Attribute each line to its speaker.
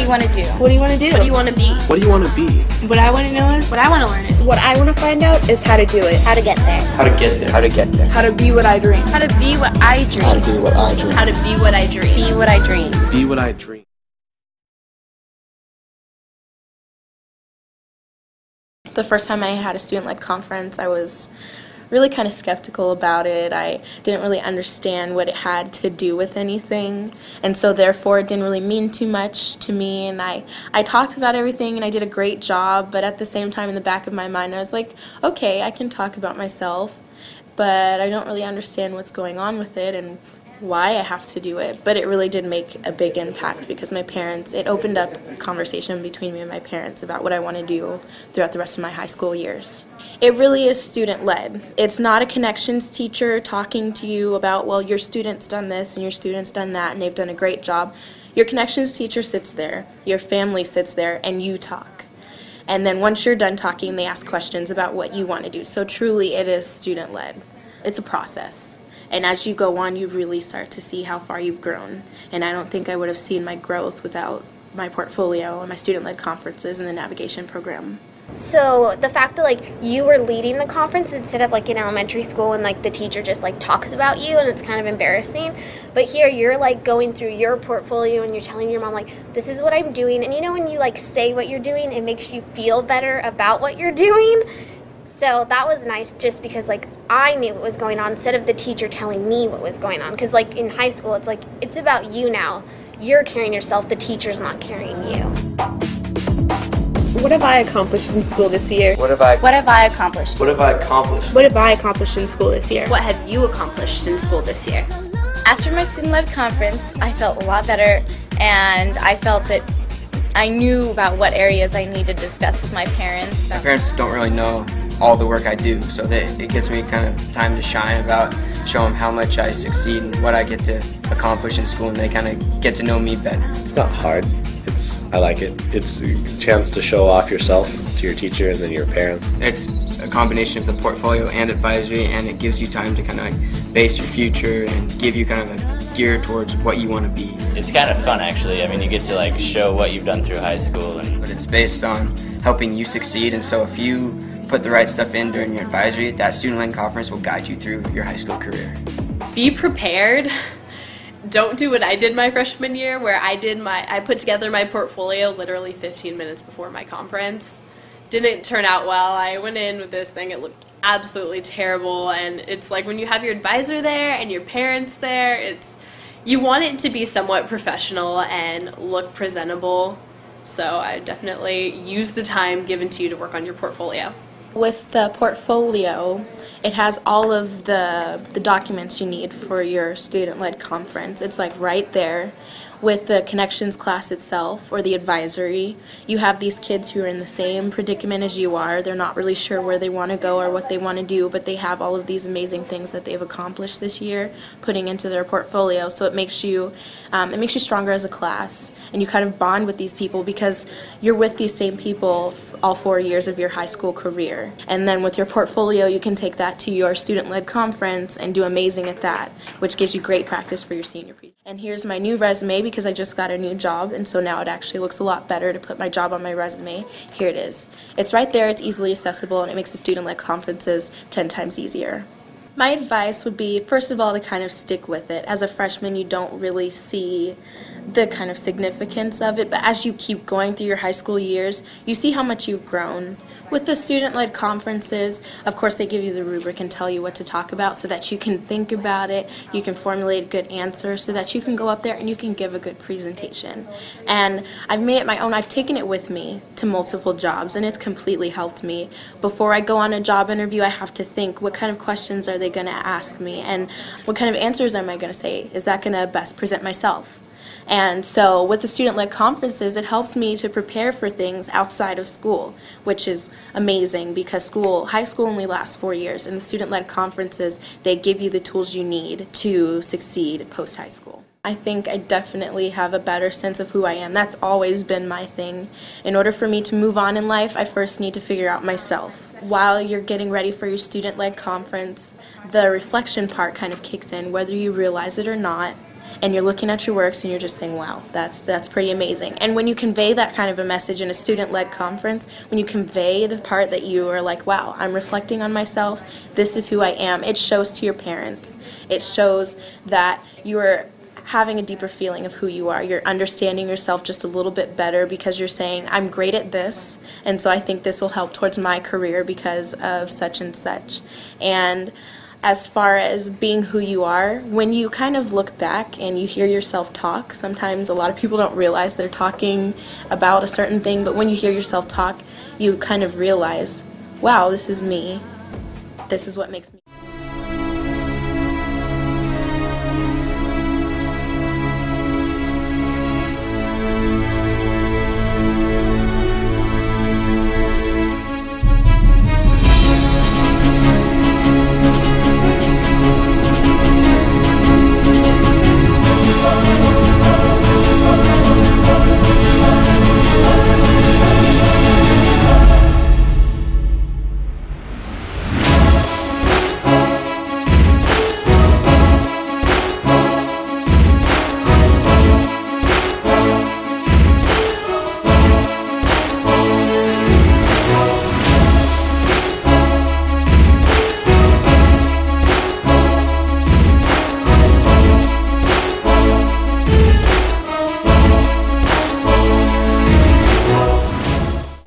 Speaker 1: do you want to do?
Speaker 2: What do you want to do?
Speaker 1: What do you want to be?
Speaker 3: What do you want to be?
Speaker 2: What I want to know is,
Speaker 1: What I want to learn is
Speaker 2: what I want to find out is how to do it.
Speaker 1: how to get there.
Speaker 3: How to get there. How to get there.
Speaker 2: How to be what I dream.
Speaker 1: How to be what I dream.
Speaker 3: How to be what I dream.
Speaker 1: How to be what I dream. Be what I dream.
Speaker 3: Be what I dream.
Speaker 4: The first time I had a student-led conference, I was really kind of skeptical about it. I didn't really understand what it had to do with anything, and so therefore it didn't really mean too much to me, and I talked about everything and I did a great job, but at the same time in the back of my mind I was like, okay, I can talk about myself, but I don't really understand what's going on with it and why I have to do it. But it really did make a big impact because my parents, it opened up a conversation between me and my parents about what I want to do throughout the rest of my high school years. It really is student-led. It's not a connections teacher talking to you about, well, your student's done this and your student's done that and they've done a great job. Your connections teacher sits there, your family sits there, and you talk. And then once you're done talking, they ask questions about what you want to do. So truly it is student-led. It's a process. And as you go on, you really start to see how far you've grown. And I don't think I would have seen my growth without my portfolio and my student-led conferences and the navigation program.
Speaker 5: So the fact that like you were leading the conference instead of like in elementary school and like the teacher just like talks about you and it's kind of embarrassing, but here you're like going through your portfolio and you're telling your mom like this is what I'm doing, and you know when you like say what you're doing it makes you feel better about what you're doing. So that was nice just because like I knew what was going on instead of the teacher telling me what was going on, because like in high school it's like it's about you now. You're carrying yourself, the teacher's not carrying you.
Speaker 2: What have I accomplished in school this year?
Speaker 1: What have I accomplished?
Speaker 3: What have I accomplished?
Speaker 2: What have I accomplished in school this year?
Speaker 1: What have you accomplished in school this year?
Speaker 4: After my student-led conference, I felt a lot better, and I felt that I knew about what areas I needed to discuss with my parents.
Speaker 6: My parents don't really know all the work I do, so that it gives me kind of time to shine about, show them how much I succeed and what I get to accomplish in school, and they kind of get to know me better.
Speaker 7: It's not hard. I like it. It's a chance to show off yourself to your teacher and then your parents.
Speaker 6: It's a combination of the portfolio and advisory, and it gives you time to kind of like base your future and give you kind of a gear towards what you want to be.
Speaker 8: It's kind of fun actually. I mean, you get to like show what you've done through high school,
Speaker 6: But it's based on helping you succeed, and so if you put the right stuff in during your advisory, that student-led conference will guide you through your high school career.
Speaker 9: Be prepared. Don't do what I did my freshman year, where I put together my portfolio literally 15 minutes before my conference. Didn't turn out well. I went in with this thing, it looked absolutely terrible, and it's like when you have your advisor there and your parents there, you want it to be somewhat professional and look presentable. So I definitely use the time given to you to work on your portfolio.
Speaker 4: With the portfolio, it has all of the documents you need for your student-led conference. It's like right there. With the connections class itself, or the advisory, you have these kids who are in the same predicament as you are. They're not really sure where they want to go or what they want to do, but they have all of these amazing things that they've accomplished this year putting into their portfolio. So it makes you stronger as a class, and you kind of bond with these people because you're with these same people all 4 years of your high school career. And then with your portfolio, you can take that to your student-led conference and do amazing at that, which gives you great practice for your senior presentation. And here's my new resume because I just got a new job, and so now it actually looks a lot better to put my job on my resume. Here it is. It's right there, it's easily accessible, and it makes the student-led conferences 10 times easier. My advice would be, first of all, to kind of stick with it. As a freshman, you don't really see the kind of significance of it, but as you keep going through your high school years, you see how much you've grown. With the student-led conferences, of course, they give you the rubric and tell you what to talk about so that you can think about it, you can formulate a good answer so that you can go up there and you can give a good presentation. And I've made it my own. I've taken it with me to multiple jobs, and it's completely helped me. Before I go on a job interview, I have to think, what kind of questions are they going to ask me, and what kind of answers am I going to say? Is that going to best present myself? And so with the student-led conferences, it helps me to prepare for things outside of school, which is amazing because high school only lasts 4 years, and the student-led conferences, they give you the tools you need to succeed post-high school. I think I definitely have a better sense of who I am. That's always been my thing. In order for me to move on in life, I first need to figure out myself. While you're getting ready for your student-led conference, the reflection part kind of kicks in, whether you realize it or not. and you're looking at your works and you're just saying, wow, that's pretty amazing. And when you convey that kind of a message in a student-led conference, when you convey the part that you are like, wow, I'm reflecting on myself, this is who I am, it shows to your parents. It shows that you are having a deeper feeling of who you are. You're understanding yourself just a little bit better because you're saying, I'm great at this, and so I think this will help towards my career because of such and such. And as far as being who you are, when you kind of look back and you hear yourself talk, sometimes a lot of people don't realize they're talking about a certain thing, but when you hear yourself talk, you kind of realize, wow, this is me. This is what makes me